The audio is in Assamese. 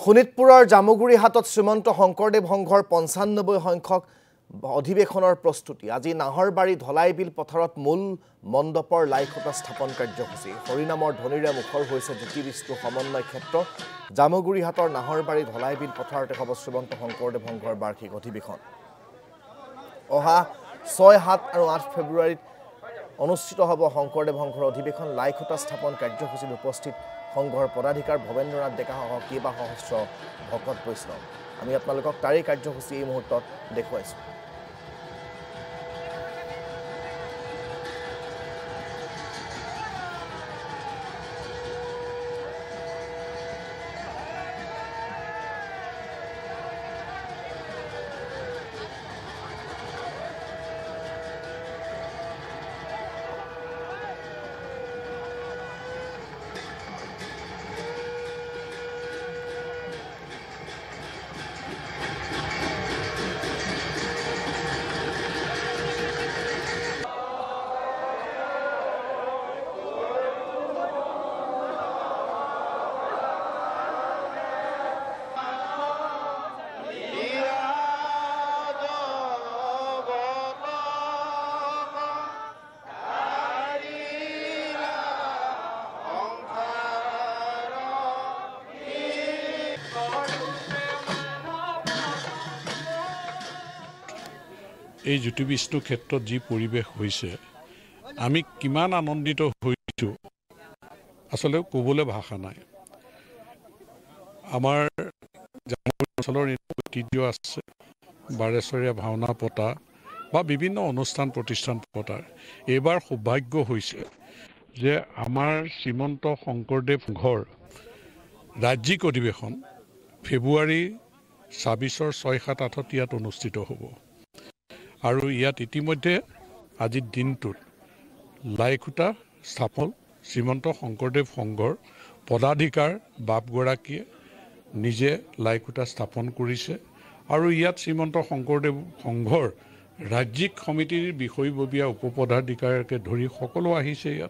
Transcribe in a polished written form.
শোণিতপুৰৰ জামুগুৰিহাটত শ্ৰীমন্ত শংকৰদেৱ সংঘৰ ৯৫ সংখ্যক অধিৱেশনৰ প্ৰস্তুতি আজি নাহৰবাৰী ধলাইবিল পথাৰত মূল মণ্ডপৰ লাইখটা স্থাপন কাৰ্যসূচী হৰিনামৰ ধ্বনিৰে মুখৰ হৈছে জ্যোতি বিষ্ণু সমন্বয় ক্ষেত্ৰ জামুগুৰিহাটৰ নাহৰবাৰী ধলাইবিল পথাৰতে হ'ব শ্ৰীমন্ত শংকৰদেৱ সংঘৰ বাৰ্ষিক অধিৱেশন অহা ৬, ৭ আৰু ৮ ফেব্ৰুৱাৰীত অনুষ্ঠিত হ'ব শংকৰদেৱ সংঘৰ অধিৱেশন লাইখটা স্থাপন কাৰ্যসূচীত উপস্থিত সংঘৰ পদাধিকাৰ ভৱেন্দ্ৰনাথ ডেকা সহ কেইবা সহস্ৰ ভকত বৈষ্ণৱ আমি আপোনালোকক তাৰে কাৰ্যসূচী এই মুহূৰ্তত দেখুৱাইছোঁ এই জ্যোতি বিষ্ণু ক্ষেত্ৰত যি পৰিৱেশ হৈছে আমি কিমান আনন্দিত হৈছোঁ আসলে ক'বলৈ ভাষা নাই আমাৰ জামুগুৰি অঞ্চলৰ ঐতিহ্য আছে বাৰেচৰীয়া ভাওনা পতা বা বিভিন্ন অনুষ্ঠান প্ৰতিষ্ঠান পতাৰ এইবাৰ সৌভাগ্য হৈছে যে আমাৰ শ্ৰীমন্ত শংকৰদেৱ সংঘৰ ৰাজ্যিক অধিৱেশন ফেব্ৰুৱাৰী ২৬, ৬, ৭, ৮ ইয়াত অনুষ্ঠিত হ'ব আৰু ইয়াত ইতিমধ্যে আজিৰ দিনটোত লাইখুটা স্থাপন শ্ৰীমন্ত শংকৰদেৱ সংঘৰ পদাধিকাৰ বাপগৰাকীয়ে নিজে লাইখুটা স্থাপন কৰিছে আৰু ইয়াত শ্ৰীমন্ত শংকৰদেৱ সংঘৰ ৰাজ্যিক সমিতিৰ বিষয়ববীয়া উপপদাধিকাৰকে ধৰি সকলো আহিছে ইয়াত